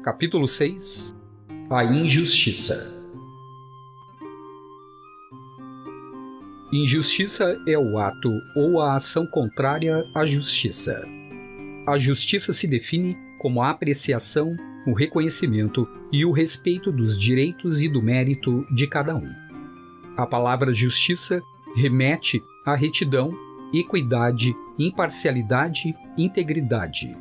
Capítulo 6 – A injustiça. Injustiça é o ato ou a ação contrária à justiça. A justiça se define como a apreciação, o reconhecimento e o respeito dos direitos e do mérito de cada um. A palavra justiça remete à retidão, equidade, imparcialidade, integridade.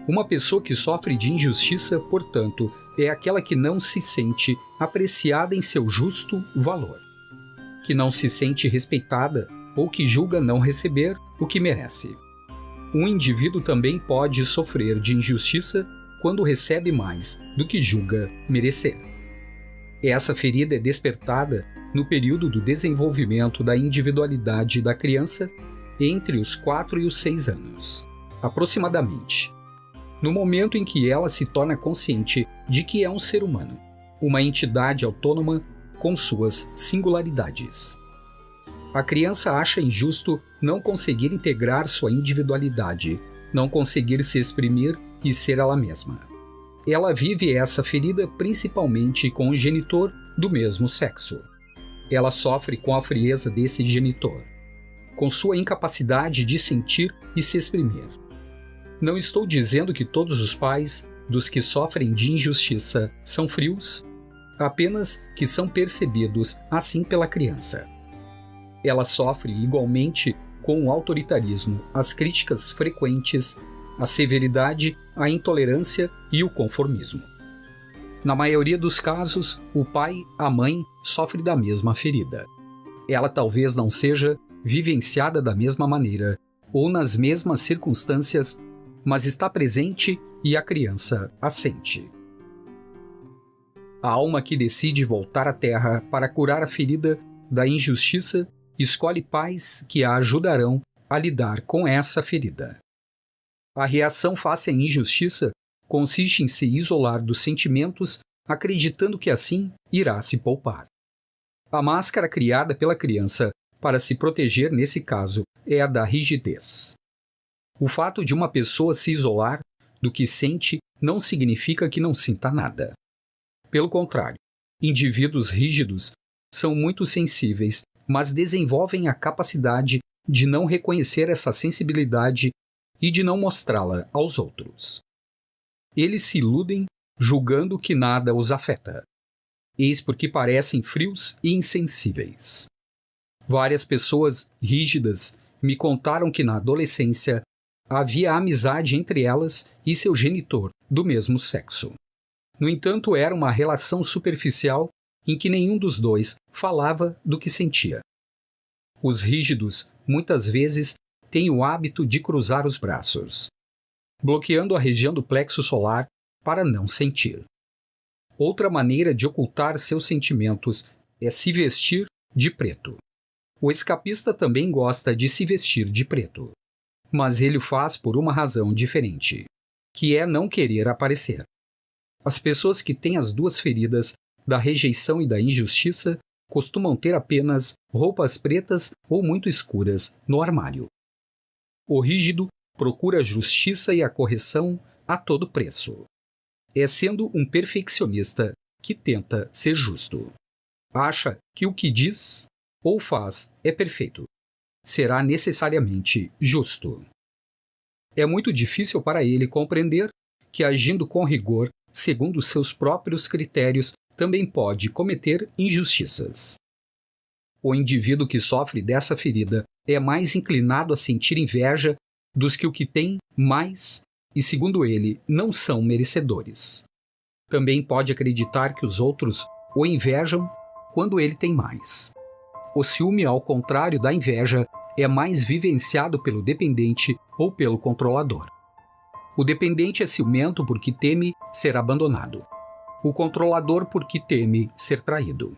Uma pessoa que sofre de injustiça, portanto, é aquela que não se sente apreciada em seu justo valor, que não se sente respeitada ou que julga não receber o que merece. Um indivíduo também pode sofrer de injustiça quando recebe mais do que julga merecer. Essa ferida é despertada no período do desenvolvimento da individualidade da criança entre os 4 e os 6 anos, aproximadamente. No momento em que ela se torna consciente de que é um ser humano, uma entidade autônoma com suas singularidades. A criança acha injusto não conseguir integrar sua individualidade, não conseguir se exprimir e ser ela mesma. Ela vive essa ferida principalmente com o genitor do mesmo sexo. Ela sofre com a frieza desse genitor, com sua incapacidade de sentir e se exprimir. Não estou dizendo que todos os pais dos que sofrem de injustiça são frios, apenas que são percebidos assim pela criança. Ela sofre igualmente com o autoritarismo, as críticas frequentes, a severidade, a intolerância e o conformismo. Na maioria dos casos, o pai, a mãe, sofre da mesma ferida. Ela talvez não seja vivenciada da mesma maneira ou nas mesmas circunstâncias, mas está presente e a criança a sente. A alma que decide voltar à Terra para curar a ferida da injustiça escolhe pais que a ajudarão a lidar com essa ferida. A reação face à injustiça consiste em se isolar dos sentimentos, acreditando que assim irá se poupar. A máscara criada pela criança para se proteger nesse caso é a da rigidez. O fato de uma pessoa se isolar do que sente não significa que não sinta nada. Pelo contrário, indivíduos rígidos são muito sensíveis, mas desenvolvem a capacidade de não reconhecer essa sensibilidade e de não mostrá-la aos outros. Eles se iludem julgando que nada os afeta. Eis porque parecem frios e insensíveis. Várias pessoas rígidas me contaram que na adolescência havia amizade entre elas e seu genitor do mesmo sexo. No entanto, era uma relação superficial em que nenhum dos dois falava do que sentia. Os rígidos, muitas vezes, têm o hábito de cruzar os braços, bloqueando a região do plexo solar para não sentir. Outra maneira de ocultar seus sentimentos é se vestir de preto. O escapista também gosta de se vestir de preto, mas ele o faz por uma razão diferente, que é não querer aparecer. As pessoas que têm as duas feridas, da rejeição e da injustiça, costumam ter apenas roupas pretas ou muito escuras no armário. O rígido procura a justiça e a correção a todo preço. É sendo um perfeccionista que tenta ser justo. Acha que o que diz ou faz é perfeito. Será necessariamente justo. É muito difícil para ele compreender que, agindo com rigor, segundo seus próprios critérios, também pode cometer injustiças. O indivíduo que sofre dessa ferida é mais inclinado a sentir inveja dos que o que tem mais e, segundo ele, não são merecedores. Também pode acreditar que os outros o invejam quando ele tem mais. O ciúme, ao contrário da inveja, é mais vivenciado pelo dependente ou pelo controlador. O dependente é ciumento porque teme ser abandonado. O controlador porque teme ser traído.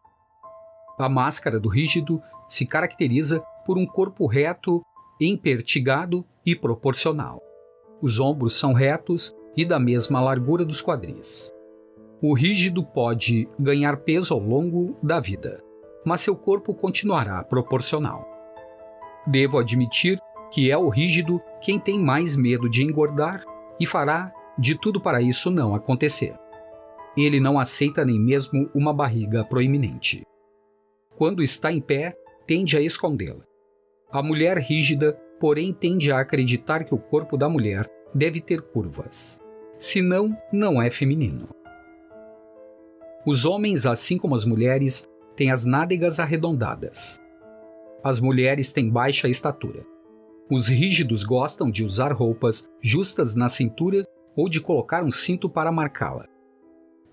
A máscara do rígido se caracteriza por um corpo reto, empertigado e proporcional. Os ombros são retos e da mesma largura dos quadris. O rígido pode ganhar peso ao longo da vida, mas seu corpo continuará proporcional. Devo admitir que é o rígido quem tem mais medo de engordar e fará de tudo para isso não acontecer. Ele não aceita nem mesmo uma barriga proeminente. Quando está em pé, tende a escondê-la. A mulher rígida, porém, tende a acreditar que o corpo da mulher deve ter curvas. Senão, não é feminino. Os homens, assim como as mulheres, têm as nádegas arredondadas. As mulheres têm baixa estatura. Os rígidos gostam de usar roupas justas na cintura ou de colocar um cinto para marcá-la.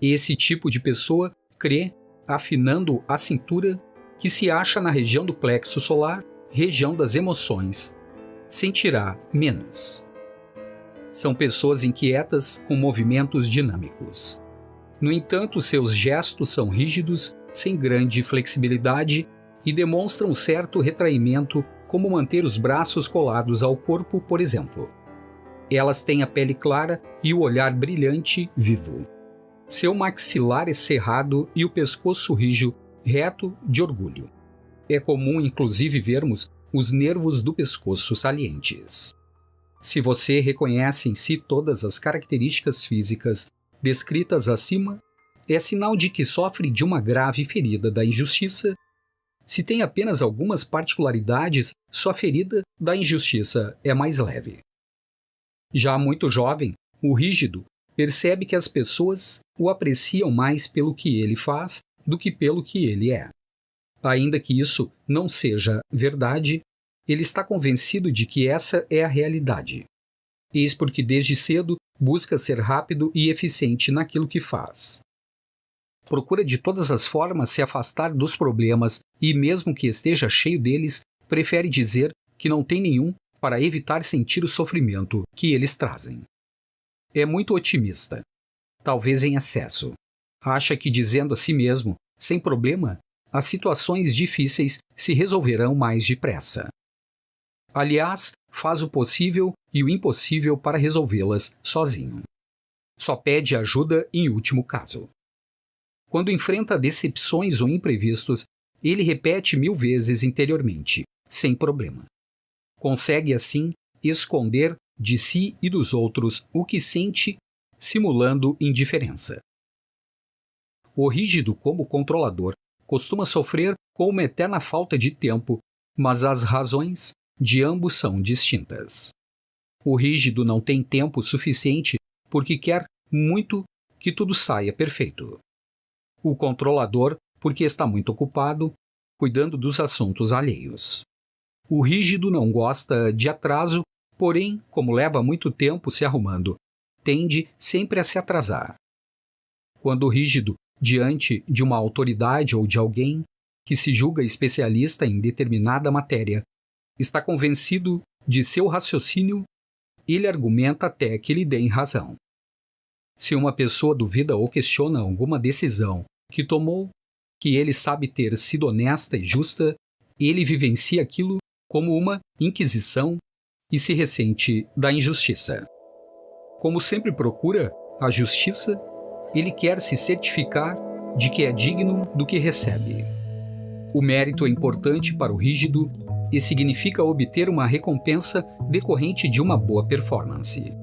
Esse tipo de pessoa crê, afinando a cintura, que se acha na região do plexo solar, região das emoções, sentirá menos. São pessoas inquietas com movimentos dinâmicos. No entanto, seus gestos são rígidos, sem grande flexibilidade e demonstram certo retraimento, como manter os braços colados ao corpo, por exemplo. Elas têm a pele clara e o olhar brilhante, vivo. Seu maxilar é cerrado e o pescoço rijo, reto de orgulho. É comum, inclusive, vermos os nervos do pescoço salientes. Se você reconhece em si todas as características físicas descritas acima, é sinal de que sofre de uma grave ferida da injustiça. Se tem apenas algumas particularidades, sua ferida da injustiça é mais leve. Já muito jovem, o rígido percebe que as pessoas o apreciam mais pelo que ele faz do que pelo que ele é. Ainda que isso não seja verdade, ele está convencido de que essa é a realidade. Eis porque desde cedo busca ser rápido e eficiente naquilo que faz. Procura de todas as formas se afastar dos problemas e, mesmo que esteja cheio deles, prefere dizer que não tem nenhum para evitar sentir o sofrimento que eles trazem. É muito otimista, talvez em excesso. Acha que dizendo a si mesmo, sem problema, as situações difíceis se resolverão mais depressa. Aliás, faz o possível e o impossível para resolvê-las sozinho. Só pede ajuda em último caso. Quando enfrenta decepções ou imprevistos, ele repete 1000 vezes interiormente, sem problema. Consegue, assim, esconder de si e dos outros o que sente, simulando indiferença. O rígido, como controlador, costuma sofrer com uma eterna falta de tempo, mas as razões de ambos são distintas. O rígido não tem tempo suficiente porque quer muito que tudo saia perfeito. O controlador, porque está muito ocupado, cuidando dos assuntos alheios. O rígido não gosta de atraso, porém, como leva muito tempo se arrumando, tende sempre a se atrasar. Quando o rígido, diante de uma autoridade ou de alguém que se julga especialista em determinada matéria, está convencido de seu raciocínio, ele argumenta até que lhe deem razão. Se uma pessoa duvida ou questiona alguma decisão que tomou, que ele sabe ter sido honesta e justa, ele vivencia aquilo como uma inquisição e se ressente da injustiça. Como sempre procura a justiça, ele quer se certificar de que é digno do que recebe. O mérito é importante para o rígido e significa obter uma recompensa decorrente de uma boa performance.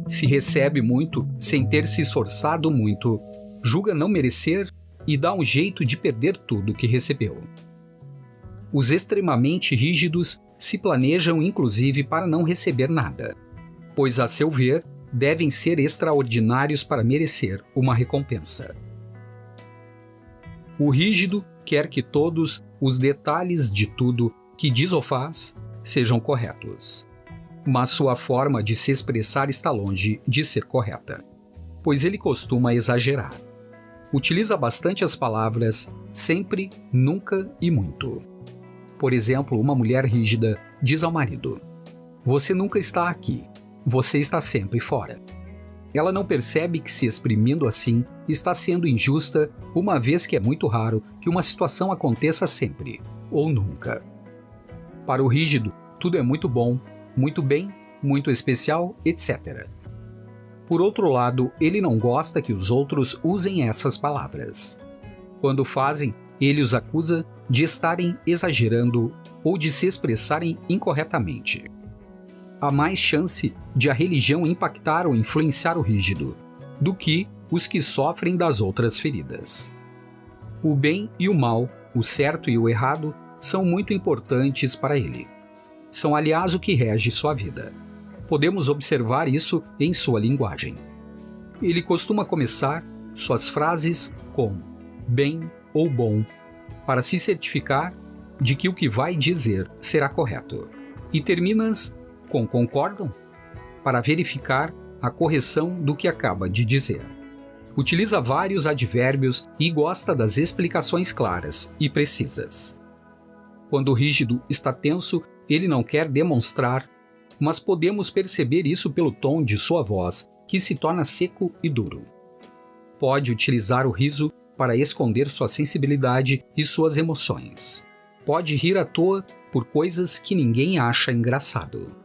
Se recebe muito sem ter se esforçado muito, julga não merecer e dá um jeito de perder tudo que recebeu. Os extremamente rígidos se planejam inclusive para não receber nada, pois, a seu ver, devem ser extraordinários para merecer uma recompensa. O rígido quer que todos os detalhes de tudo que diz ou faz sejam corretos. Mas sua forma de se expressar está longe de ser correta, pois ele costuma exagerar. Utiliza bastante as palavras sempre, nunca e muito. Por exemplo, uma mulher rígida diz ao marido: "Você nunca está aqui, você está sempre fora." Ela não percebe que, se exprimindo assim, está sendo injusta, uma vez que é muito raro que uma situação aconteça sempre, ou nunca. Para o rígido, tudo é muito bom, muito bem, muito especial, etc. Por outro lado, ele não gosta que os outros usem essas palavras. Quando fazem, ele os acusa de estarem exagerando ou de se expressarem incorretamente. Há mais chance de a religião impactar ou influenciar o rígido do que os que sofrem das outras feridas. O bem e o mal, o certo e o errado, são muito importantes para ele. São, aliás, o que rege sua vida. Podemos observar isso em sua linguagem. Ele costuma começar suas frases com bem ou bom, para se certificar de que o que vai dizer será correto. E termina-as com concordam, para verificar a correção do que acaba de dizer. Utiliza vários advérbios e gosta das explicações claras e precisas. Quando o rígido está tenso, ele não quer demonstrar, mas podemos perceber isso pelo tom de sua voz, que se torna seco e duro. Pode utilizar o riso para esconder sua sensibilidade e suas emoções. Pode rir à toa por coisas que ninguém acha engraçado.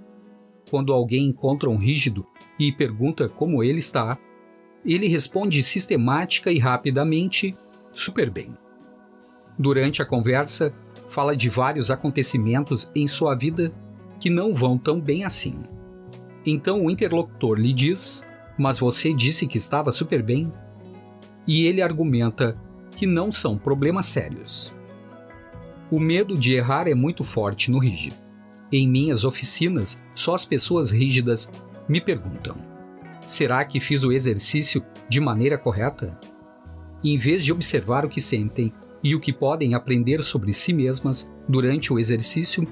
Quando alguém encontra um rígido e pergunta como ele está, ele responde sistemática e rapidamente, super bem. Durante a conversa, fala de vários acontecimentos em sua vida que não vão tão bem assim. Então o interlocutor lhe diz, mas você disse que estava super bem? E ele argumenta que não são problemas sérios. O medo de errar é muito forte no rígido. Em minhas oficinas, só as pessoas rígidas me perguntam: será que fiz o exercício de maneira correta? Em vez de observar o que sentem e o que podem aprender sobre si mesmas durante o exercício,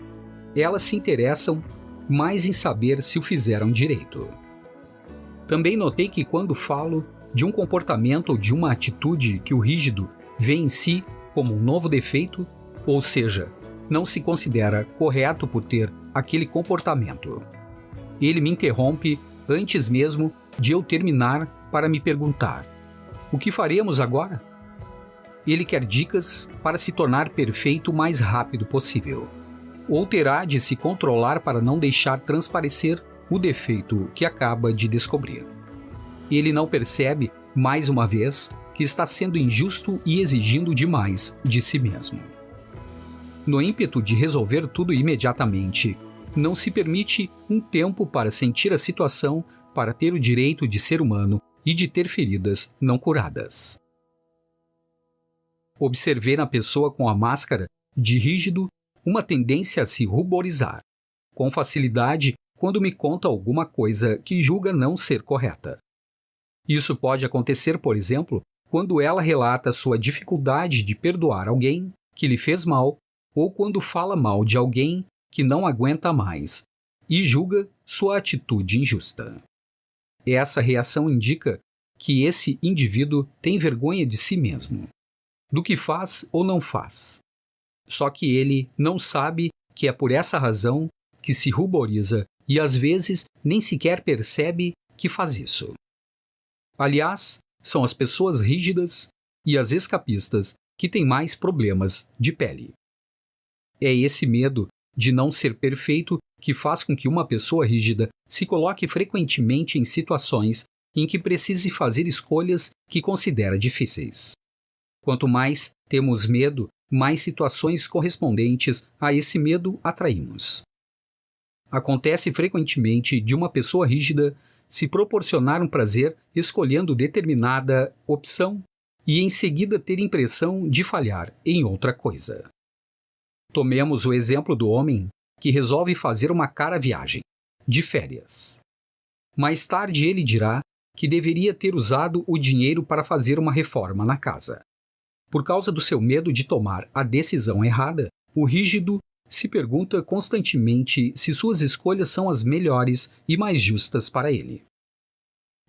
elas se interessam mais em saber se o fizeram direito. Também notei que quando falo de um comportamento ou de uma atitude que o rígido vê em si como um novo defeito, ou seja, não se considera correto por ter aquele comportamento, ele me interrompe antes mesmo de eu terminar para me perguntar: o que faremos agora? Ele quer dicas para se tornar perfeito o mais rápido possível, ou terá de se controlar para não deixar transparecer o defeito que acaba de descobrir. Ele não percebe, mais uma vez, que está sendo injusto e exigindo demais de si mesmo. No ímpeto de resolver tudo imediatamente, não se permite um tempo para sentir a situação, para ter o direito de ser humano e de ter feridas não curadas. Observei na pessoa com a máscara de rígido uma tendência a se ruborizar, com facilidade quando me conta alguma coisa que julga não ser correta. Isso pode acontecer, por exemplo, quando ela relata sua dificuldade de perdoar alguém que lhe fez mal, ou quando fala mal de alguém que não aguenta mais e julga sua atitude injusta. Essa reação indica que esse indivíduo tem vergonha de si mesmo, do que faz ou não faz. Só que ele não sabe que é por essa razão que se ruboriza e às vezes nem sequer percebe que faz isso. Aliás, são as pessoas rígidas e as escapistas que têm mais problemas de pele. É esse medo de não ser perfeito que faz com que uma pessoa rígida se coloque frequentemente em situações em que precise fazer escolhas que considera difíceis. Quanto mais temos medo, mais situações correspondentes a esse medo atraímos. Acontece frequentemente de uma pessoa rígida se proporcionar um prazer escolhendo determinada opção e em seguida ter impressão de falhar em outra coisa. Tomemos o exemplo do homem que resolve fazer uma cara viagem, de férias. Mais tarde ele dirá que deveria ter usado o dinheiro para fazer uma reforma na casa. Por causa do seu medo de tomar a decisão errada, o rígido se pergunta constantemente se suas escolhas são as melhores e mais justas para ele.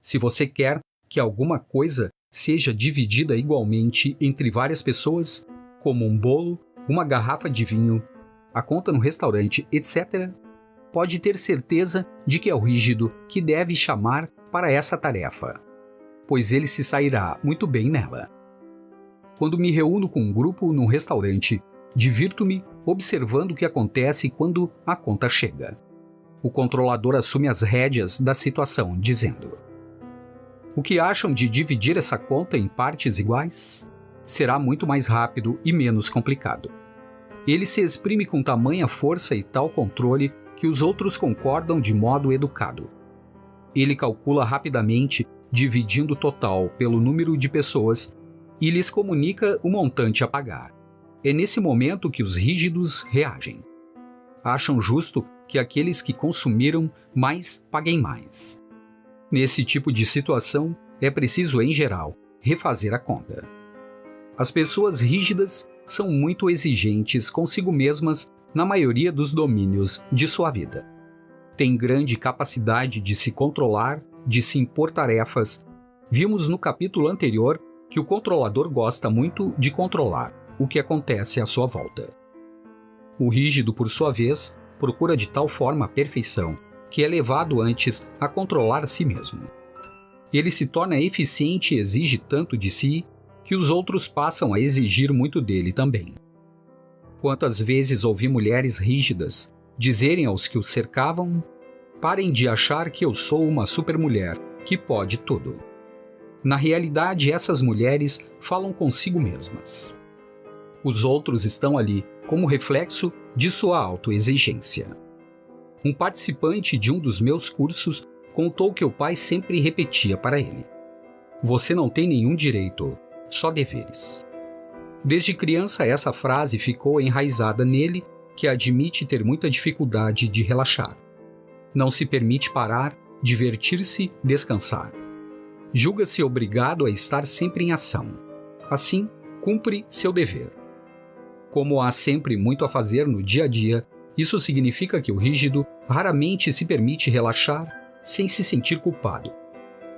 Se você quer que alguma coisa seja dividida igualmente entre várias pessoas, como um bolo, uma garrafa de vinho, a conta no restaurante, etc., pode ter certeza de que é o rígido que deve chamar para essa tarefa, pois ele se sairá muito bem nela. Quando me reúno com um grupo num restaurante, divirto-me observando o que acontece quando a conta chega. O controlador assume as rédeas da situação, dizendo: o que acham de dividir essa conta em partes iguais? Será muito mais rápido e menos complicado. Ele se exprime com tamanha força e tal controle que os outros concordam de modo educado. Ele calcula rapidamente dividindo o total pelo número de pessoas e lhes comunica o montante a pagar. É nesse momento que os rígidos reagem. Acham justo que aqueles que consumiram mais paguem mais. Nesse tipo de situação, é preciso, em geral, refazer a conta. As pessoas rígidas são muito exigentes consigo mesmas na maioria dos domínios de sua vida. Têm grande capacidade de se controlar, de se impor tarefas. Vimos no capítulo anterior que o controlador gosta muito de controlar o que acontece à sua volta. O rígido, por sua vez, procura de tal forma a perfeição que é levado antes a controlar a si mesmo. Ele se torna eficiente e exige tanto de si que os outros passam a exigir muito dele também. Quantas vezes ouvi mulheres rígidas dizerem aos que os cercavam: parem de achar que eu sou uma supermulher que pode tudo. Na realidade, essas mulheres falam consigo mesmas. Os outros estão ali como reflexo de sua autoexigência. Um participante de um dos meus cursos contou que o pai sempre repetia para ele: você não tem nenhum direito, só deveres. Desde criança, essa frase ficou enraizada nele, que admite ter muita dificuldade de relaxar. Não se permite parar, divertir-se, descansar. Julga-se obrigado a estar sempre em ação. Assim, cumpre seu dever. Como há sempre muito a fazer no dia a dia, isso significa que o rígido raramente se permite relaxar sem se sentir culpado.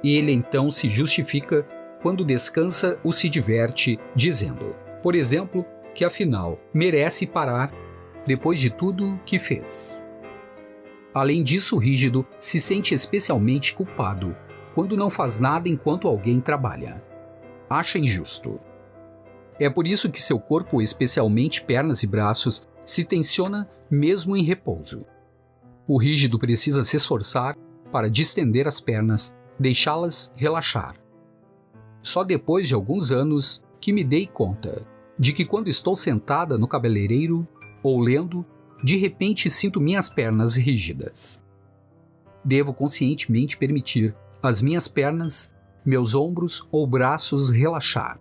Ele então se justifica quando descansa ou se diverte, dizendo, por exemplo, que afinal merece parar depois de tudo que fez. Além disso, o rígido se sente especialmente culpado quando não faz nada enquanto alguém trabalha. Acha injusto. É por isso que seu corpo, especialmente pernas e braços, se tensiona mesmo em repouso. O rígido precisa se esforçar para distender as pernas, deixá-las relaxar. Só depois de alguns anos que me dei conta de que quando estou sentada no cabeleireiro ou lendo, de repente sinto minhas pernas rígidas. Devo conscientemente permitir as minhas pernas, meus ombros ou braços relaxar.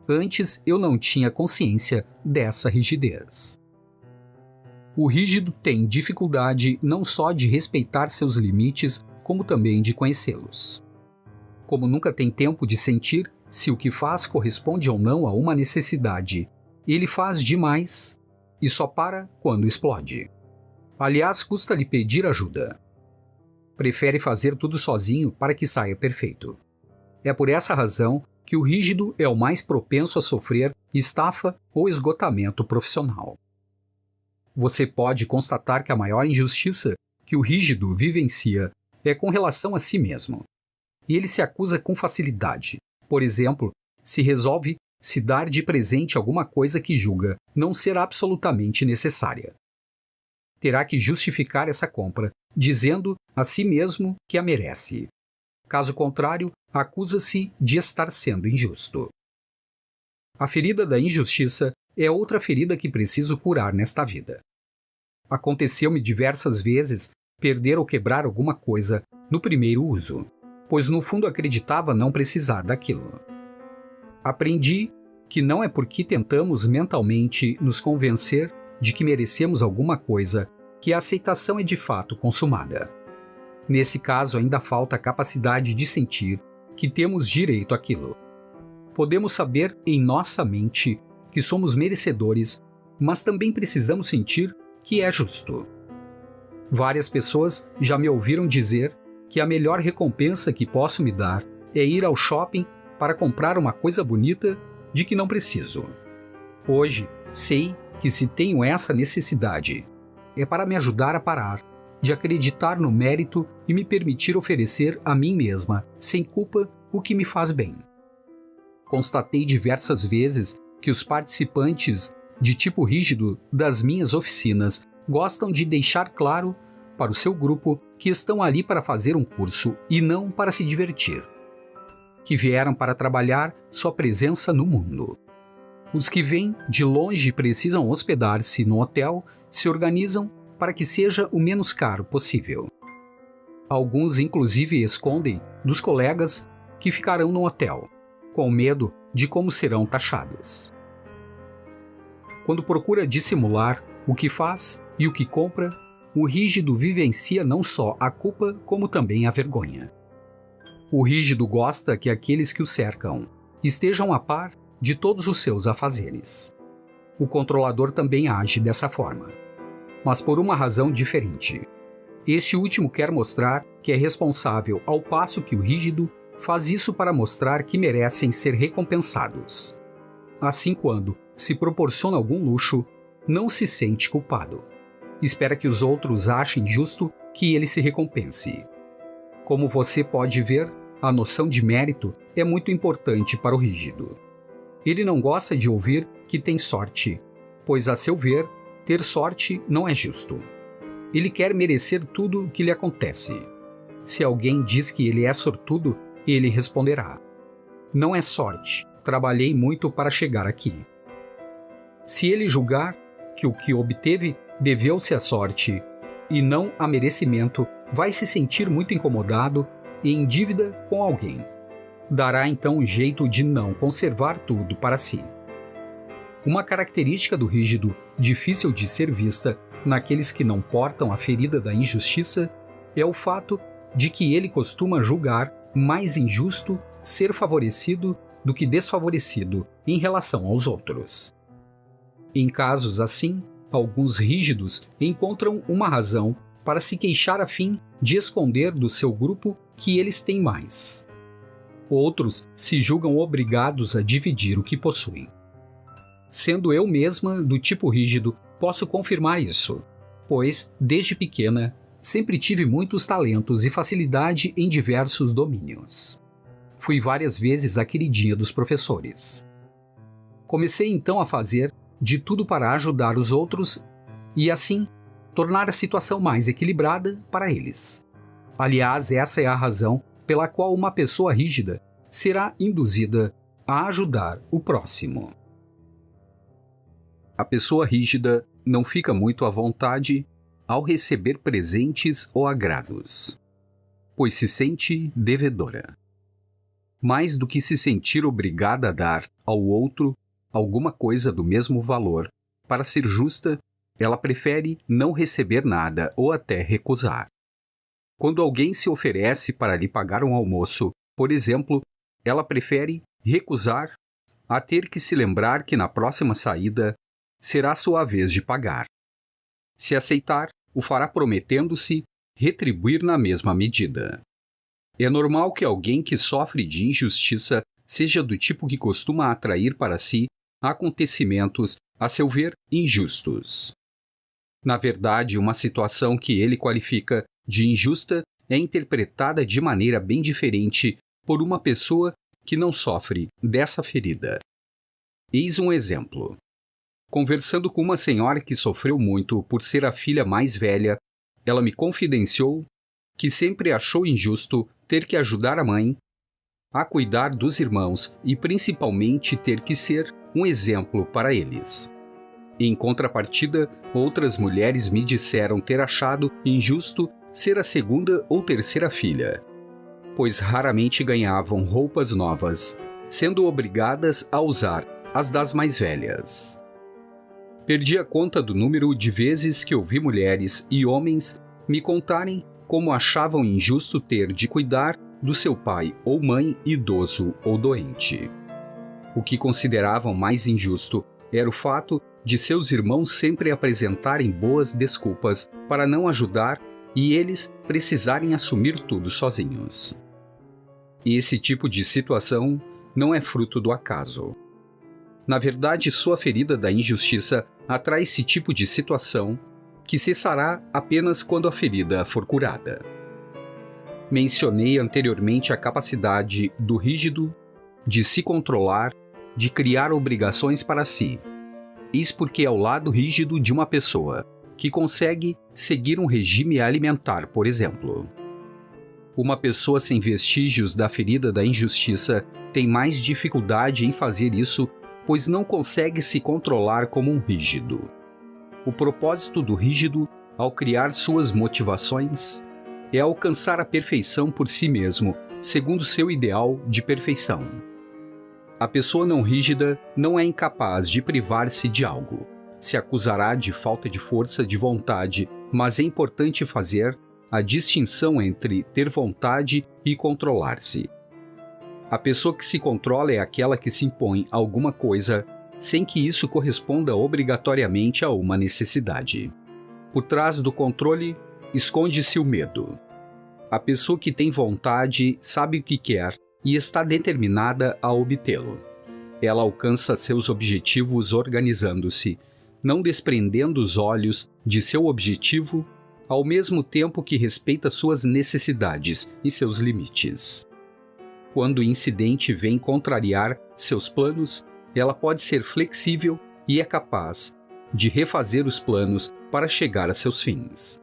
Antes eu não tinha consciência dessa rigidez. O rígido tem dificuldade não só de respeitar seus limites, como também de conhecê-los. Como nunca tem tempo de sentir se o que faz corresponde ou não a uma necessidade, ele faz demais e só para quando explode. Aliás, custa-lhe pedir ajuda. Prefere fazer tudo sozinho para que saia perfeito. É por essa razão que o rígido é o mais propenso a sofrer estafa ou esgotamento profissional. Você pode constatar que a maior injustiça que o rígido vivencia é com relação a si mesmo. E ele se acusa com facilidade. Por exemplo, se resolve se dar de presente alguma coisa que julga não ser absolutamente necessária. Terá que justificar essa compra, dizendo a si mesmo que a merece. Caso contrário, acusa-se de estar sendo injusto. A ferida da injustiça é outra ferida que preciso curar nesta vida. Aconteceu-me diversas vezes perder ou quebrar alguma coisa no primeiro uso, pois no fundo acreditava não precisar daquilo. Aprendi que não é porque tentamos mentalmente nos convencer de que merecemos alguma coisa que a aceitação é de fato consumada. Nesse caso, ainda falta a capacidade de sentir que temos direito àquilo. Podemos saber em nossa mente que somos merecedores, mas também precisamos sentir que é justo. Várias pessoas já me ouviram dizer que a melhor recompensa que posso me dar é ir ao shopping para comprar uma coisa bonita de que não preciso. Hoje, sei que se tenho essa necessidade, é para me ajudar a parar de acreditar no mérito e me permitir oferecer a mim mesma, sem culpa, o que me faz bem. Constatei diversas vezes que os participantes de tipo rígido das minhas oficinas gostam de deixar claro para o seu grupo que estão ali para fazer um curso e não para se divertir. Que vieram para trabalhar sua presença no mundo. Os que vêm de longe e precisam hospedar-se no hotel se organizam para que seja o menos caro possível. Alguns, inclusive, escondem dos colegas que ficarão no hotel, com medo de como serão taxados. Quando procura dissimular o que faz e o que compra, o rígido vivencia não só a culpa, como também a vergonha. O rígido gosta que aqueles que o cercam estejam a par de todos os seus afazeres. O controlador também age dessa forma, mas por uma razão diferente. Este último quer mostrar que é responsável, ao passo que o rígido faz isso para mostrar que merecem ser recompensados. Assim, quando se proporciona algum luxo, não se sente culpado. Espera que os outros achem justo que ele se recompense. Como você pode ver, a noção de mérito é muito importante para o rígido. Ele não gosta de ouvir que tem sorte, pois, a seu ver, ter sorte não é justo. Ele quer merecer tudo o que lhe acontece. Se alguém diz que ele é sortudo, ele responderá: não é sorte, trabalhei muito para chegar aqui. Se ele julgar que o que obteve deveu-se à sorte e não a merecimento, vai se sentir muito incomodado e em dívida com alguém. Dará então um jeito de não conservar tudo para si. Uma característica do rígido, difícil de ser vista naqueles que não portam a ferida da injustiça, é o fato de que ele costuma julgar mais injusto ser favorecido do que desfavorecido em relação aos outros. Em casos assim, alguns rígidos encontram uma razão para se queixar a fim de esconder do seu grupo que eles têm mais. Outros se julgam obrigados a dividir o que possuem. Sendo eu mesma do tipo rígido, posso confirmar isso, pois, desde pequena, sempre tive muitos talentos e facilidade em diversos domínios. Fui várias vezes a queridinha dos professores. Comecei então a fazer de tudo para ajudar os outros e, assim, tornar a situação mais equilibrada para eles. Aliás, essa é a razão pela qual uma pessoa rígida será induzida a ajudar o próximo. A pessoa rígida não fica muito à vontade ao receber presentes ou agrados, pois se sente devedora. Mais do que se sentir obrigada a dar ao outro alguma coisa do mesmo valor, para ser justa, ela prefere não receber nada ou até recusar. Quando alguém se oferece para lhe pagar um almoço, por exemplo, ela prefere recusar a ter que se lembrar que na próxima saída será sua vez de pagar. Se aceitar, o fará prometendo-se retribuir na mesma medida. É normal que alguém que sofre de injustiça seja do tipo que costuma atrair para si acontecimentos, a seu ver, injustos. Na verdade, uma situação que ele qualifica de injusta é interpretada de maneira bem diferente por uma pessoa que não sofre dessa ferida. Eis um exemplo. Conversando com uma senhora que sofreu muito por ser a filha mais velha, ela me confidenciou que sempre achou injusto ter que ajudar a mãe a cuidar dos irmãos e principalmente ter que ser um exemplo para eles. Em contrapartida, outras mulheres me disseram ter achado injusto ser a segunda ou terceira filha, pois raramente ganhavam roupas novas, sendo obrigadas a usar as das mais velhas. Perdi a conta do número de vezes que ouvi mulheres e homens me contarem como achavam injusto ter de cuidar do seu pai ou mãe idoso ou doente. O que consideravam mais injusto era o fato de seus irmãos sempre apresentarem boas desculpas para não ajudar e eles precisarem assumir tudo sozinhos. E esse tipo de situação não é fruto do acaso. Na verdade, sua ferida da injustiça atrai esse tipo de situação que cessará apenas quando a ferida for curada. Mencionei anteriormente a capacidade do rígido de se controlar, de criar obrigações para si. Isso porque é o lado rígido de uma pessoa que consegue seguir um regime alimentar, por exemplo. Uma pessoa sem vestígios da ferida da injustiça tem mais dificuldade em fazer isso, pois não consegue se controlar como um rígido. O propósito do rígido, ao criar suas motivações, é alcançar a perfeição por si mesmo, segundo seu ideal de perfeição. A pessoa não rígida não é incapaz de privar-se de algo. Se acusará de falta de força de vontade, mas é importante fazer a distinção entre ter vontade e controlar-se. A pessoa que se controla é aquela que se impõe a alguma coisa sem que isso corresponda obrigatoriamente a uma necessidade. Por trás do controle, esconde-se o medo. A pessoa que tem vontade sabe o que quer e está determinada a obtê-lo. Ela alcança seus objetivos organizando-se, não desprendendo os olhos de seu objetivo, ao mesmo tempo que respeita suas necessidades e seus limites. Quando o incidente vem contrariar seus planos, ela pode ser flexível e é capaz de refazer os planos para chegar a seus fins.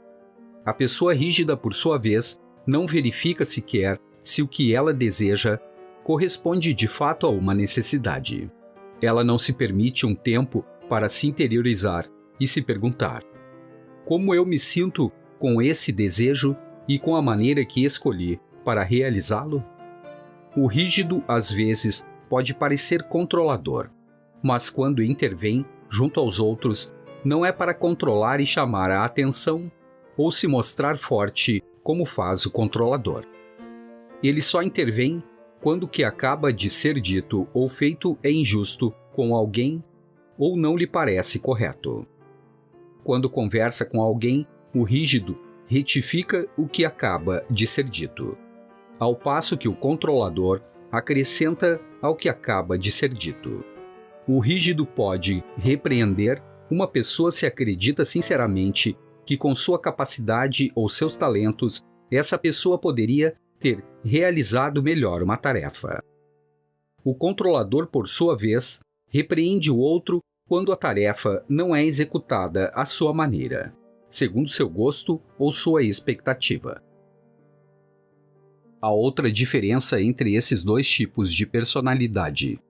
A pessoa rígida, por sua vez, não verifica sequer se o que ela deseja corresponde de fato a uma necessidade. Ela não se permite um tempo para se interiorizar e se perguntar: como eu me sinto com esse desejo e com a maneira que escolhi para realizá-lo? O rígido, às vezes, pode parecer controlador, mas quando intervém junto aos outros, não é para controlar e chamar a atenção ou se mostrar forte como faz o controlador. Ele só intervém quando o que acaba de ser dito ou feito é injusto com alguém ou não lhe parece correto. Quando conversa com alguém, o rígido retifica o que acaba de ser dito, ao passo que o controlador acrescenta ao que acaba de ser dito. O rígido pode repreender uma pessoa se acredita sinceramente que com sua capacidade ou seus talentos, essa pessoa poderia ter realizado melhor uma tarefa. O controlador, por sua vez, repreende o outro quando a tarefa não é executada à sua maneira, segundo seu gosto ou sua expectativa. Há outra diferença entre esses dois tipos de personalidade.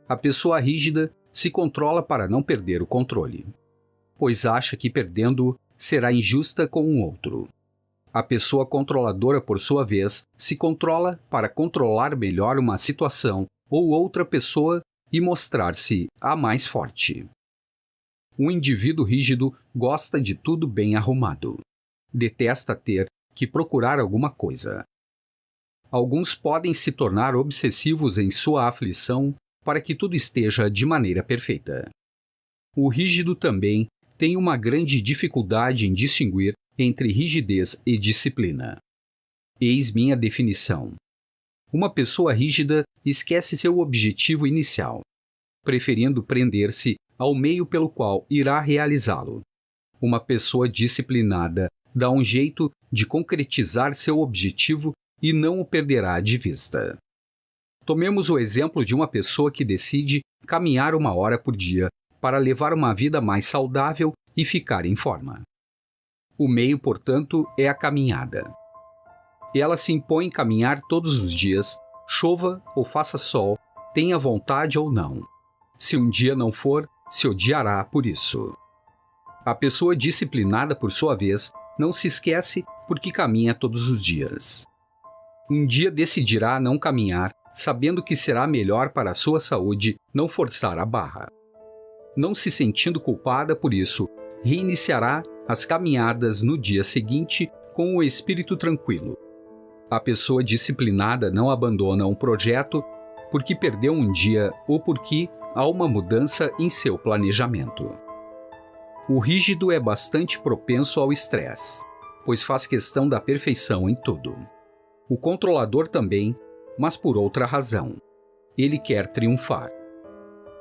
A pessoa rígida se controla para não perder o controle, pois acha que perdendo será injusta com o outro. A pessoa controladora, por sua vez, se controla para controlar melhor uma situação ou outra pessoa e mostrar-se a mais forte. O indivíduo rígido gosta de tudo bem arrumado. Detesta ter que procurar alguma coisa. Alguns podem se tornar obsessivos em sua aflição para que tudo esteja de maneira perfeita. O rígido também tem uma grande dificuldade em distinguir entre rigidez e disciplina. Eis minha definição. Uma pessoa rígida esquece seu objetivo inicial, preferindo prender-se ao meio pelo qual irá realizá-lo. Uma pessoa disciplinada dá um jeito de concretizar seu objetivo e não o perderá de vista. Tomemos o exemplo de uma pessoa que decide caminhar 1 hora por dia para levar uma vida mais saudável e ficar em forma. O meio, portanto, é a caminhada. Ela se impõe caminhar todos os dias, chova ou faça sol, tenha vontade ou não. Se um dia não for, se odiará por isso. A pessoa disciplinada, por sua vez, não se esquece porque caminha todos os dias. Um dia decidirá não caminhar, sabendo que será melhor para a sua saúde não forçar a barra. Não se sentindo culpada por isso, reiniciará as caminhadas no dia seguinte com o espírito tranquilo. A pessoa disciplinada não abandona um projeto porque perdeu um dia ou porque há uma mudança em seu planejamento. O rígido é bastante propenso ao estresse, pois faz questão da perfeição em tudo. O controlador também, mas por outra razão. Ele quer triunfar.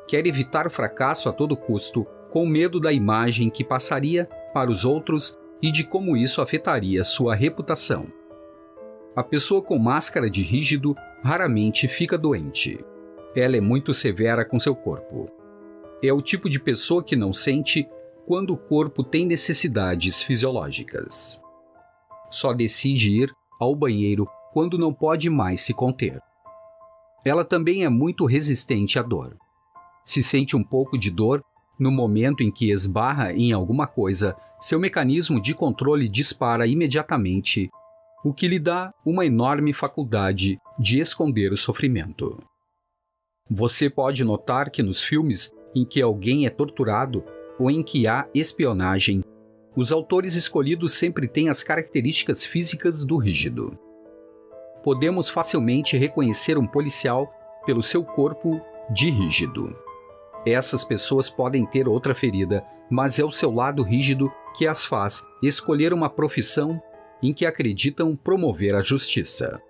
Quer evitar o fracasso a todo custo, com medo da imagem que passaria para os outros e de como isso afetaria sua reputação. A pessoa com máscara de rígido raramente fica doente. Ela é muito severa com seu corpo. É o tipo de pessoa que não sente quando o corpo tem necessidades fisiológicas. Só decide ir ao banheiro quando não pode mais se conter. Ela também é muito resistente à dor. Se sente um pouco de dor, no momento em que esbarra em alguma coisa, seu mecanismo de controle dispara imediatamente o que lhe dá uma enorme faculdade de esconder o sofrimento. Você pode notar que nos filmes em que alguém é torturado ou em que há espionagem, os autores escolhidos sempre têm as características físicas do rígido. Podemos facilmente reconhecer um policial pelo seu corpo de rígido. Essas pessoas podem ter outra ferida, mas é o seu lado rígido que as faz escolher uma profissão em que acreditam promover a justiça.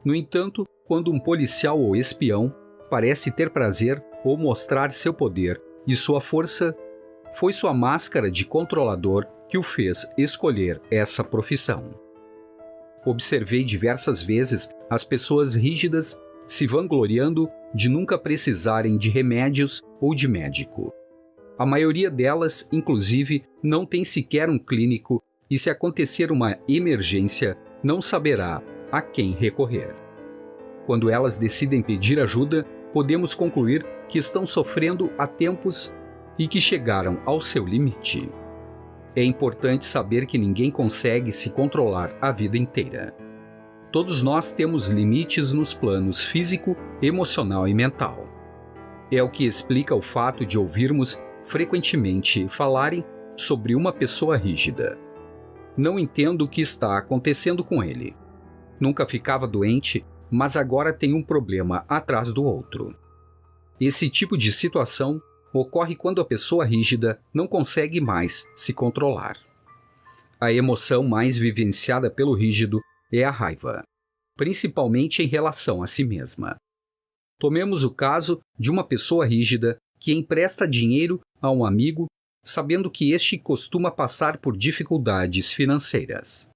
No entanto, quando um policial ou espião parece ter prazer ou mostrar seu poder e sua força, foi sua máscara de controlador que o fez escolher essa profissão. Observei diversas vezes as pessoas rígidas se vangloriando de nunca precisarem de remédios ou de médico. A maioria delas, inclusive, não tem sequer um clínico e, se acontecer uma emergência, não saberá a quem recorrer. Quando elas decidem pedir ajuda, podemos concluir que estão sofrendo há tempos e que chegaram ao seu limite. É importante saber que ninguém consegue se controlar a vida inteira. Todos nós temos limites nos planos físico, emocional e mental. É o que explica o fato de ouvirmos frequentemente falarem sobre uma pessoa rígida. Não entendo o que está acontecendo com ele. Nunca ficava doente, mas agora tem um problema atrás do outro. Esse tipo de situação ocorre quando a pessoa rígida não consegue mais se controlar. A emoção mais vivenciada pelo rígido é a raiva, principalmente em relação a si mesma. Tomemos o caso de uma pessoa rígida que empresta dinheiro a um amigo, sabendo que este costuma passar por dificuldades financeiras.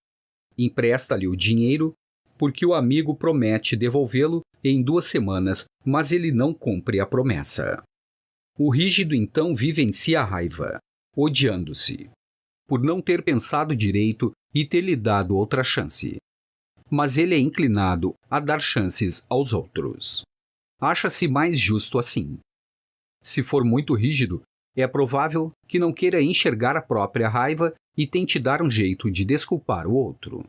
Empresta-lhe o dinheiro porque o amigo promete devolvê-lo em 2 semanas, mas ele não cumpre a promessa. O rígido então vivencia a raiva, odiando-se, por não ter pensado direito e ter lhe dado outra chance. Mas ele é inclinado a dar chances aos outros. Acha-se mais justo assim. Se for muito rígido, é provável que não queira enxergar a própria raiva e tente dar um jeito de desculpar o outro.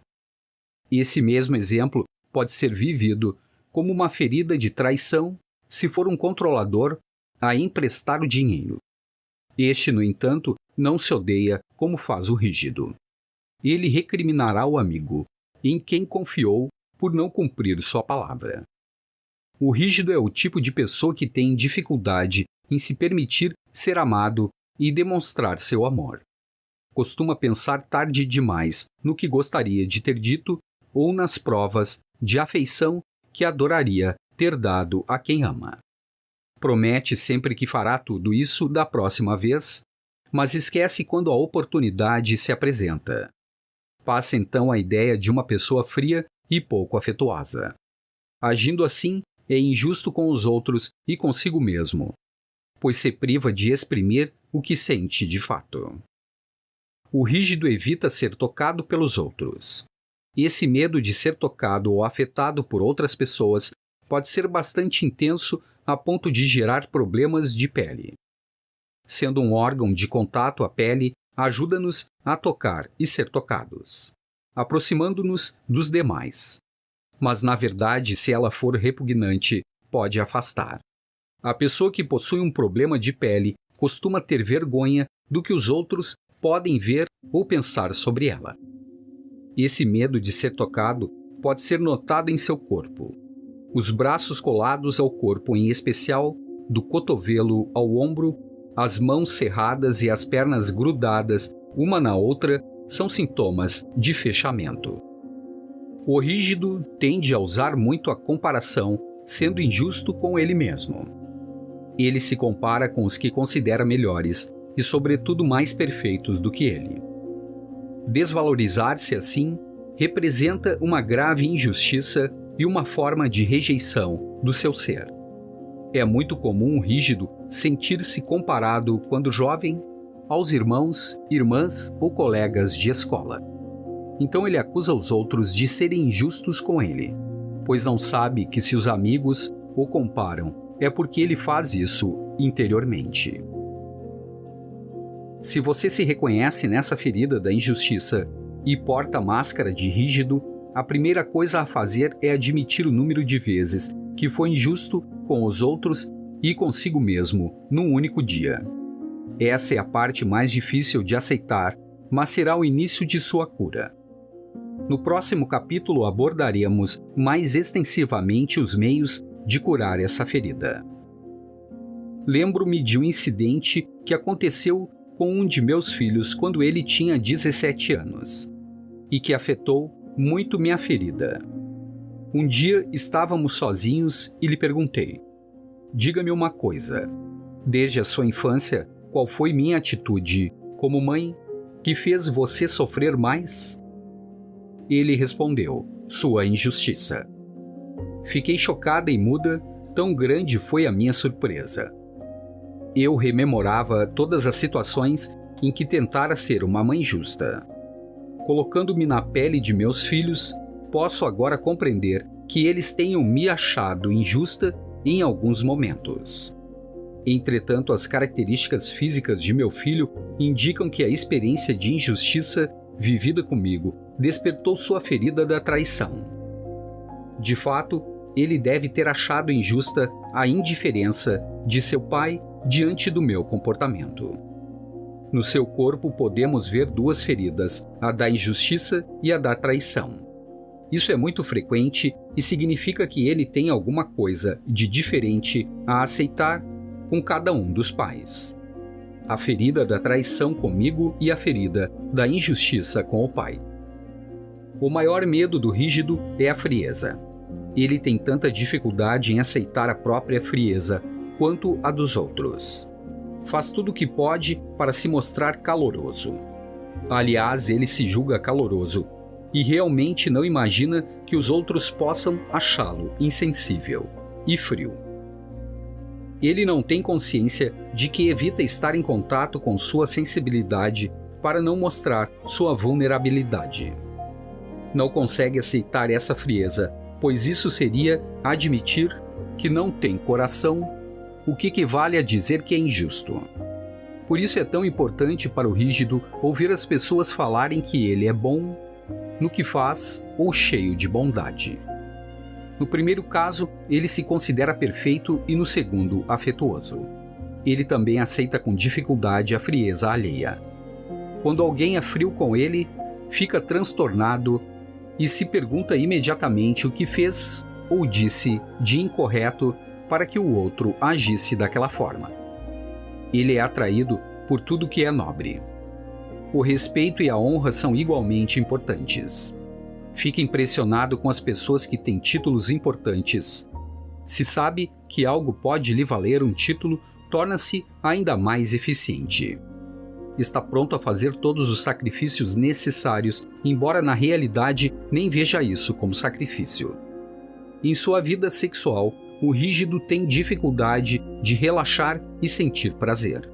Esse mesmo exemplo pode ser vivido como uma ferida de traição se for um controlador a emprestar o dinheiro. Este, no entanto, não se odeia como faz o rígido. Ele recriminará o amigo, em quem confiou por não cumprir sua palavra. O rígido é o tipo de pessoa que tem dificuldade em se permitir ser amado e demonstrar seu amor. Costuma pensar tarde demais no que gostaria de ter dito ou nas provas de afeição que adoraria ter dado a quem ama. Promete sempre que fará tudo isso da próxima vez, mas esquece quando a oportunidade se apresenta. Passa então a ideia de uma pessoa fria e pouco afetuosa. Agindo assim, é injusto com os outros e consigo mesmo, pois se priva de exprimir o que sente de fato. O rígido evita ser tocado pelos outros. Esse medo de ser tocado ou afetado por outras pessoas pode ser bastante intenso a ponto de gerar problemas de pele. Sendo um órgão de contato à pele, ajuda-nos a tocar e ser tocados, aproximando-nos dos demais. Mas, na verdade, se ela for repugnante, pode afastar. A pessoa que possui um problema de pele costuma ter vergonha do que os outros podem ver ou pensar sobre ela. Esse medo de ser tocado pode ser notado em seu corpo. Os braços colados ao corpo, em especial do cotovelo ao ombro, as mãos cerradas e as pernas grudadas uma na outra, são sintomas de fechamento. O rígido tende a usar muito a comparação, sendo injusto com ele mesmo. Ele se compara com os que considera melhores e, sobretudo, mais perfeitos do que ele. Desvalorizar-se assim representa uma grave injustiça e uma forma de rejeição do seu ser. É muito comum um rígido sentir-se comparado, quando jovem, aos irmãos, irmãs ou colegas de escola. Então ele acusa os outros de serem injustos com ele, pois não sabe que se os amigos o comparam, é porque ele faz isso interiormente. Se você se reconhece nessa ferida da injustiça e porta a máscara de rígido, a primeira coisa a fazer é admitir o número de vezes que foi injusto com os outros e consigo mesmo num único dia. Essa é a parte mais difícil de aceitar, mas será o início de sua cura. No próximo capítulo abordaremos mais extensivamente os meios de curar essa ferida. Lembro-me de um incidente que aconteceu com um de meus filhos quando ele tinha 17 anos e que afetou muito minha ferida. Um dia estávamos sozinhos e lhe perguntei: diga-me uma coisa, desde a sua infância, qual foi minha atitude, como mãe, que fez você sofrer mais? Ele respondeu: sua injustiça. Fiquei chocada e muda, tão grande foi a minha surpresa. Eu rememorava todas as situações em que tentara ser uma mãe justa. Colocando-me na pele de meus filhos, posso agora compreender que eles tenham me achado injusta em alguns momentos. Entretanto, as características físicas de meu filho indicam que a experiência de injustiça vivida comigo despertou sua ferida da traição. De fato, ele deve ter achado injusta a indiferença de seu pai diante do meu comportamento. No seu corpo podemos ver duas feridas, a da injustiça e a da traição. Isso é muito frequente e significa que ele tem alguma coisa de diferente a aceitar com cada um dos pais. A ferida da traição comigo e a ferida da injustiça com o pai. O maior medo do rígido é a frieza. Ele tem tanta dificuldade em aceitar a própria frieza quanto a dos outros. Faz tudo o que pode para se mostrar caloroso. Aliás, ele se julga caloroso e realmente não imagina que os outros possam achá-lo insensível e frio. Ele não tem consciência de que evita estar em contato com sua sensibilidade para não mostrar sua vulnerabilidade. Não consegue aceitar essa frieza, pois isso seria admitir que não tem coração, o que equivale a dizer que é injusto. Por isso é tão importante para o rígido ouvir as pessoas falarem que ele é bom no que faz ou cheio de bondade. No primeiro caso, ele se considera perfeito e no segundo, afetuoso. Ele também aceita com dificuldade a frieza alheia. Quando alguém é frio com ele, fica transtornado e se pergunta imediatamente o que fez ou disse de incorreto para que o outro agisse daquela forma. Ele é atraído por tudo que é nobre. O respeito e a honra são igualmente importantes. Fica impressionado com as pessoas que têm títulos importantes. Se sabe que algo pode lhe valer um título, torna-se ainda mais eficiente. Está pronto a fazer todos os sacrifícios necessários, embora na realidade nem veja isso como sacrifício. Em sua vida sexual, o rígido tem dificuldade de relaxar e sentir prazer.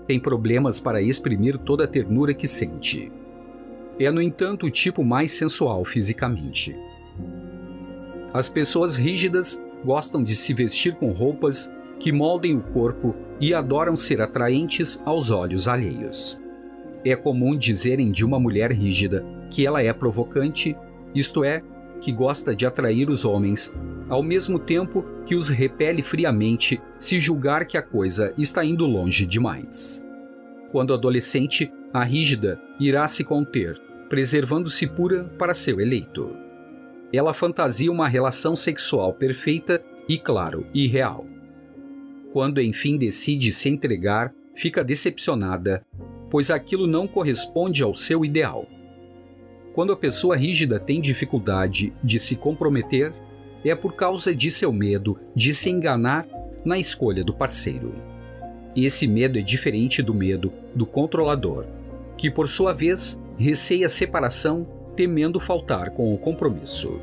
Tem problemas para exprimir toda a ternura que sente. É, no entanto, o tipo mais sensual fisicamente. As pessoas rígidas gostam de se vestir com roupas que moldem o corpo e adoram ser atraentes aos olhos alheios. É comum dizerem de uma mulher rígida que ela é provocante, isto é, que gosta de atrair os homens, ao mesmo tempo que os repele friamente se julgar que a coisa está indo longe demais. Quando adolescente, a rígida irá se conter, preservando-se pura para seu eleito. Ela fantasia uma relação sexual perfeita e, claro, irreal. Quando enfim decide se entregar, fica decepcionada, pois aquilo não corresponde ao seu ideal. Quando a pessoa rígida tem dificuldade de se comprometer, é por causa de seu medo de se enganar na escolha do parceiro. Esse medo é diferente do medo do controlador, que por sua vez receia a separação, temendo faltar com o compromisso.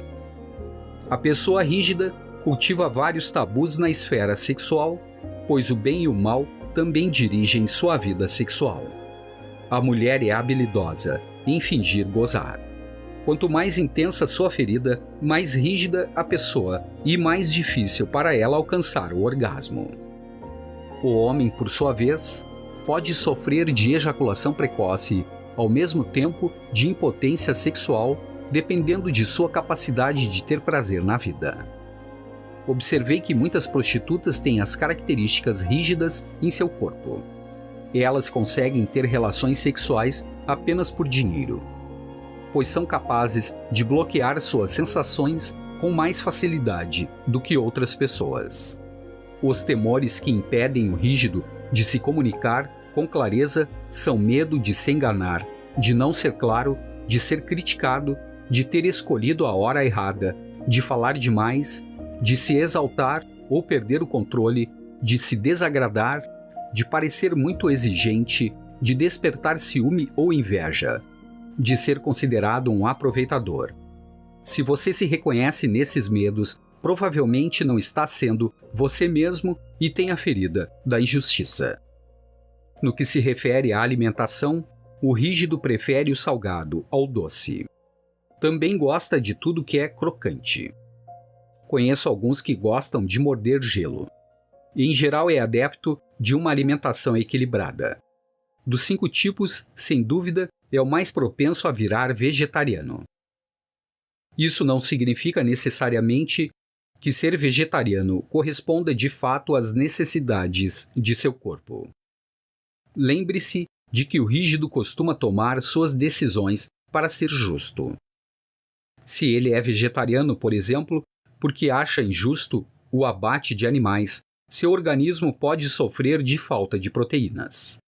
A pessoa rígida cultiva vários tabus na esfera sexual, pois o bem e o mal também dirigem sua vida sexual. A mulher é habilidosa em fingir gozar. Quanto mais intensa sua ferida, mais rígida a pessoa e mais difícil para ela alcançar o orgasmo. O homem, por sua vez, pode sofrer de ejaculação precoce, ao mesmo tempo de impotência sexual dependendo de sua capacidade de ter prazer na vida. Observei que muitas prostitutas têm as características rígidas em seu corpo. Elas conseguem ter relações sexuais apenas por dinheiro, pois são capazes de bloquear suas sensações com mais facilidade do que outras pessoas. Os temores que impedem o rígido de se comunicar com clareza são medo de se enganar, de não ser claro, de ser criticado, de ter escolhido a hora errada, de falar demais, de se exaltar ou perder o controle, de se desagradar, de parecer muito exigente, de despertar ciúme ou inveja, de ser considerado um aproveitador. Se você se reconhece nesses medos, provavelmente não está sendo você mesmo e tem a ferida da injustiça. No que se refere à alimentação, o rígido prefere o salgado ao doce. Também gosta de tudo que é crocante. Conheço alguns que gostam de morder gelo. E, em geral, é adepto de uma alimentação equilibrada. Dos 5 tipos, sem dúvida, é o mais propenso a virar vegetariano. Isso não significa necessariamente que ser vegetariano corresponda de fato às necessidades de seu corpo. Lembre-se de que o rígido costuma tomar suas decisões para ser justo. Se ele é vegetariano, por exemplo, porque acha injusto o abate de animais, seu organismo pode sofrer de falta de proteínas.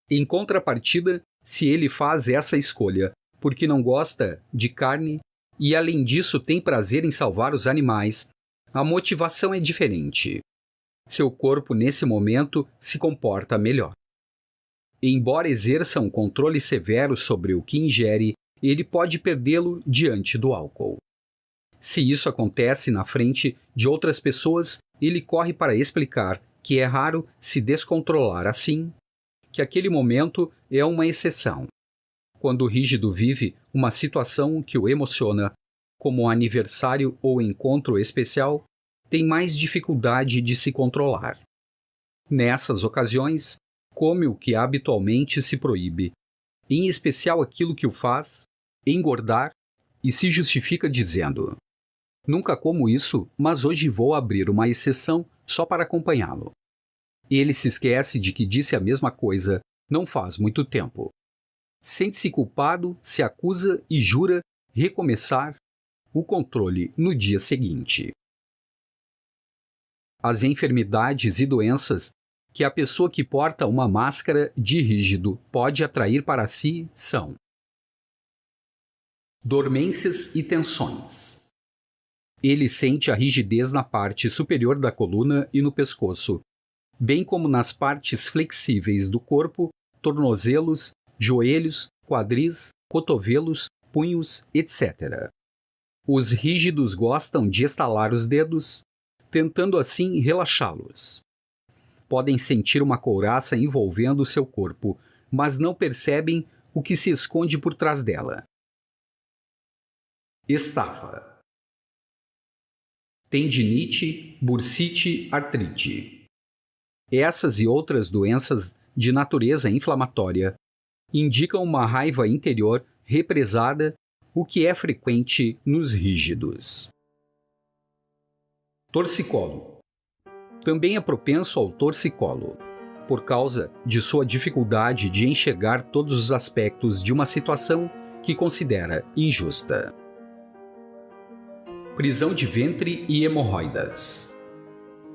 Em contrapartida, se ele faz essa escolha porque não gosta de carne e, além disso, tem prazer em salvar os animais, a motivação é diferente. Seu corpo, nesse momento, se comporta melhor. Embora exerça um controle severo sobre o que ingere, ele pode perdê-lo diante do álcool. Se isso acontece na frente de outras pessoas, ele corre para explicar que é raro se descontrolar assim, que aquele momento é uma exceção. Quando o rígido vive uma situação que o emociona, como um aniversário ou encontro especial, tem mais dificuldade de se controlar. Nessas ocasiões, come o que habitualmente se proíbe, em especial aquilo que o faz engordar, e se justifica dizendo: "Nunca como isso, mas hoje vou abrir uma exceção só para acompanhá-lo." Ele se esquece de que disse a mesma coisa não faz muito tempo. Sente-se culpado, se acusa e jura recomeçar o controle no dia seguinte. As enfermidades e doenças que a pessoa que porta uma máscara de rígido pode atrair para si são: dormências e tensões. Ele sente a rigidez na parte superior da coluna e no pescoço, bem como nas partes flexíveis do corpo, tornozelos, joelhos, quadris, cotovelos, punhos, etc. Os rígidos gostam de estalar os dedos, tentando assim relaxá-los. Podem sentir uma couraça envolvendo seu corpo, mas não percebem o que se esconde por trás dela. Estafa. Tendinite, bursite, artrite. Essas e outras doenças de natureza inflamatória indicam uma raiva interior represada, o que é frequente nos rígidos. Torcicolo. Também é propenso ao torcicolo, por causa de sua dificuldade de enxergar todos os aspectos de uma situação que considera injusta. Prisão de ventre e hemorroidas.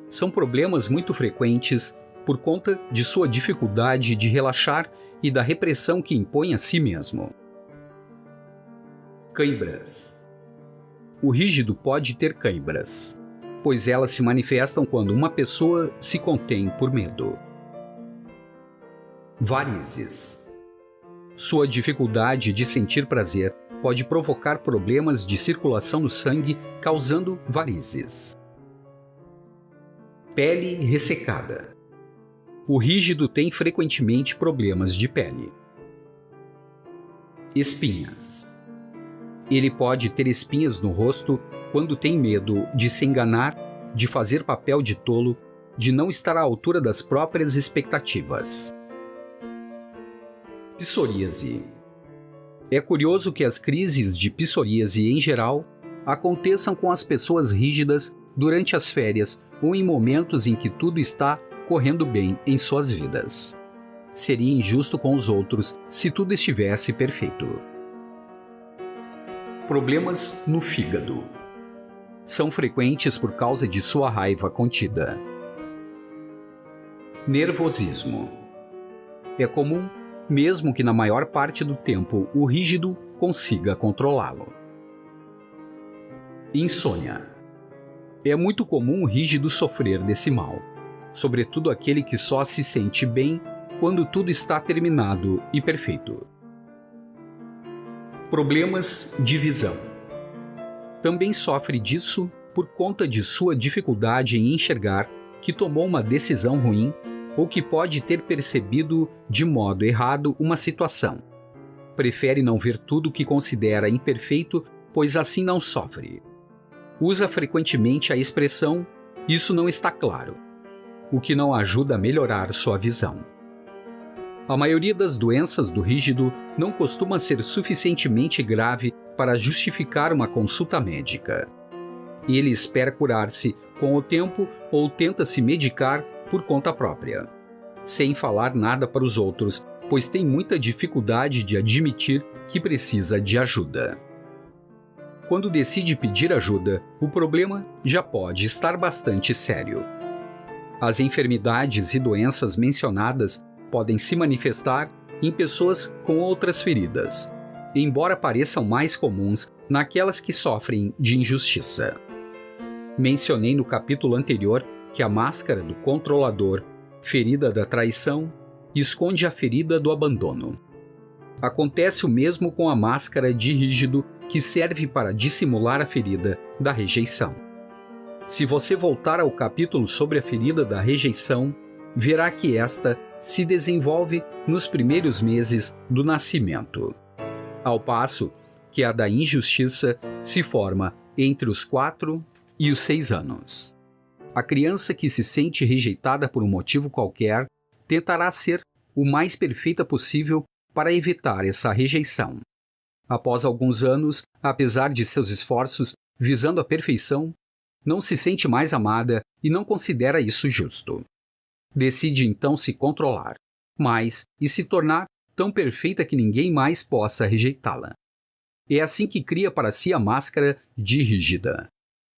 São problemas muito frequentes por conta de sua dificuldade de relaxar e da repressão que impõe a si mesmo. Cãibras. O rígido pode ter cãibras, pois elas se manifestam quando uma pessoa se contém por medo. Varizes. Sua dificuldade de sentir prazer pode provocar problemas de circulação no sangue, causando varizes. Pele ressecada. O rígido tem frequentemente problemas de pele. Espinhas. Ele pode ter espinhas no rosto quando tem medo de se enganar, de fazer papel de tolo, de não estar à altura das próprias expectativas. Psoríase. É curioso que as crises de psoríase em geral aconteçam com as pessoas rígidas durante as férias ou em momentos em que tudo está correndo bem em suas vidas. Seria injusto com os outros se tudo estivesse perfeito. Problemas no fígado. São frequentes por causa de sua raiva contida. Nervosismo. É comum, mesmo que na maior parte do tempo o rígido consiga controlá-lo. Insônia. É muito comum o rígido sofrer desse mal, sobretudo aquele que só se sente bem quando tudo está terminado e perfeito. Problemas de visão. Também sofre disso por conta de sua dificuldade em enxergar que tomou uma decisão ruim ou que pode ter percebido de modo errado uma situação. Prefere não ver tudo que considera imperfeito, pois assim não sofre. Usa frequentemente a expressão "isso não está claro", o que não ajuda a melhorar sua visão. A maioria das doenças do rígido não costuma ser suficientemente grave para justificar uma consulta médica. Ele espera curar-se com o tempo ou tenta se medicar por conta própria, sem falar nada para os outros, pois tem muita dificuldade de admitir que precisa de ajuda. Quando decide pedir ajuda, o problema já pode estar bastante sério. As enfermidades e doenças mencionadas podem se manifestar em pessoas com outras feridas, embora pareçam mais comuns naquelas que sofrem de injustiça. Mencionei no capítulo anterior que a máscara do controlador, ferida da traição, esconde a ferida do abandono. Acontece o mesmo com a máscara de rígido, que serve para dissimular a ferida da rejeição. Se você voltar ao capítulo sobre a ferida da rejeição, verá que esta se desenvolve nos primeiros meses do nascimento, ao passo que a da injustiça se forma entre os 4 e os 6 anos. A criança que se sente rejeitada por um motivo qualquer tentará ser o mais perfeita possível para evitar essa rejeição. Após alguns anos, apesar de seus esforços visando a perfeição, não se sente mais amada e não considera isso justo. Decide então se controlar mais e se tornar tão perfeita que ninguém mais possa rejeitá-la. É assim que cria para si a máscara de rígida.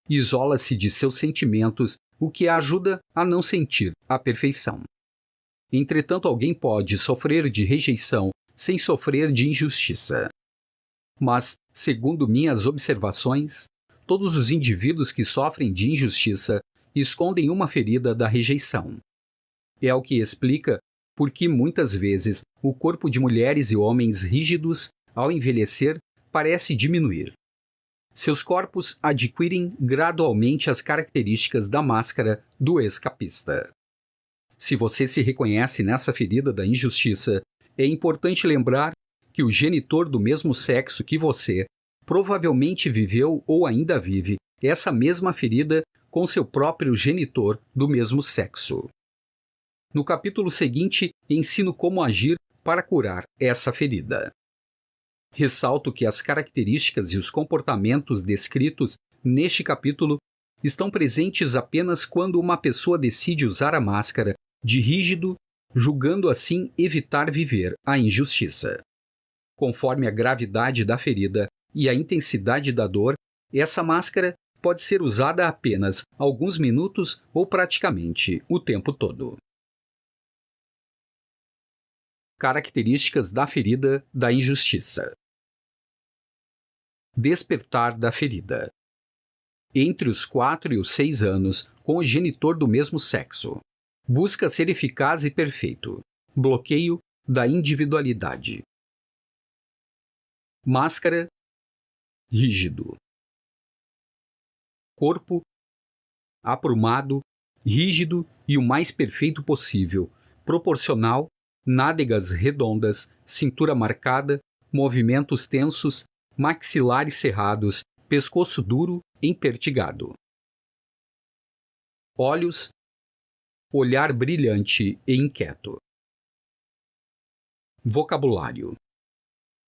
Isola-se de seus sentimentos, o que a ajuda a não sentir a perfeição. Entretanto, alguém pode sofrer de rejeição sem sofrer de injustiça. Mas, segundo minhas observações, todos os indivíduos que sofrem de injustiça escondem uma ferida da rejeição. É o que explica por que muitas vezes o corpo de mulheres e homens rígidos, ao envelhecer, parece diminuir. Seus corpos adquirem gradualmente as características da máscara do escapista. Se você se reconhece nessa ferida da injustiça, é importante lembrar que o genitor do mesmo sexo que você provavelmente viveu ou ainda vive essa mesma ferida com seu próprio genitor do mesmo sexo. No capítulo seguinte, ensino como agir para curar essa ferida. Ressalto que as características e os comportamentos descritos neste capítulo estão presentes apenas quando uma pessoa decide usar a máscara de rígido, julgando assim evitar viver a injustiça. Conforme a gravidade da ferida e a intensidade da dor, essa máscara pode ser usada apenas alguns minutos ou praticamente o tempo todo. Características da ferida da injustiça. Despertar da ferida. Entre os 4 e os 6 anos, com o genitor do mesmo sexo. Busca ser eficaz e perfeito. Bloqueio da individualidade. Máscara, rígido. Corpo, aprumado, rígido e o mais perfeito possível, proporcional, nádegas redondas, cintura marcada, movimentos tensos, maxilares cerrados, pescoço duro, empertigado. Olhos, olhar brilhante e inquieto. Vocabulário.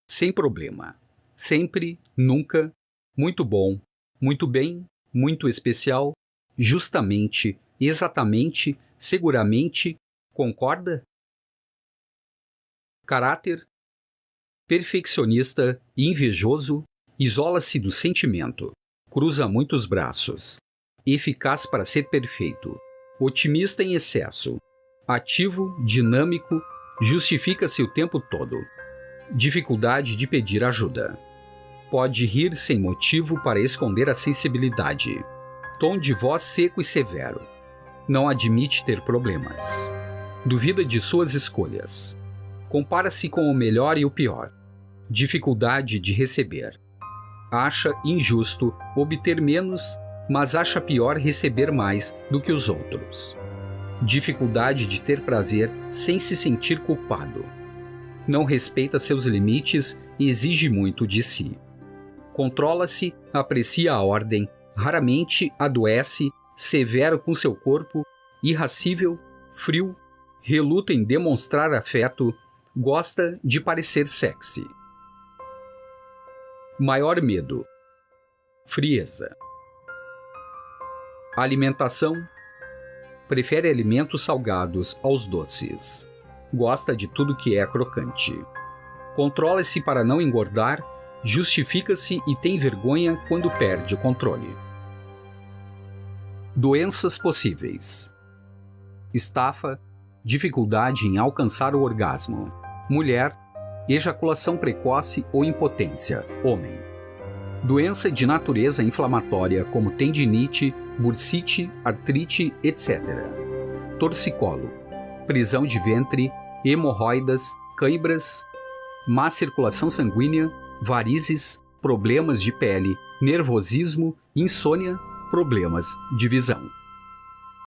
sem problema, sempre, nunca, muito bom, muito bem, muito especial, justamente, exatamente, seguramente, concorda? Caráter: perfeccionista e invejoso, isola-se do sentimento, cruza muitos braços, eficaz para ser perfeito, otimista em excesso, ativo, dinâmico, justifica-se o tempo todo, dificuldade de pedir ajuda. Pode rir sem motivo para esconder a sensibilidade. Tom de voz seco e severo. Não admite ter problemas. Duvida de suas escolhas. Compara-se com o melhor e o pior. Dificuldade de receber. Acha injusto obter menos, mas acha pior receber mais do que os outros. Dificuldade de ter prazer sem se sentir culpado. Não respeita seus limites e exige muito de si. Controla-se, aprecia a ordem, raramente adoece, severo com seu corpo, irascível, frio, reluta em demonstrar afeto, gosta de parecer sexy. Maior medo: frieza. Alimentação: prefere alimentos salgados aos doces. Gosta de tudo que é crocante. Controla-se para não engordar, justifica-se e tem vergonha quando perde o controle. Doenças possíveis: estafa, dificuldade em alcançar o orgasmo. Mulher, ejaculação precoce ou impotência. Homem. Doença de natureza inflamatória como tendinite, bursite, artrite, etc. Torcicolo, prisão de ventre, hemorroidas, cãibras, má circulação sanguínea, varizes, problemas de pele, nervosismo, insônia, problemas de visão.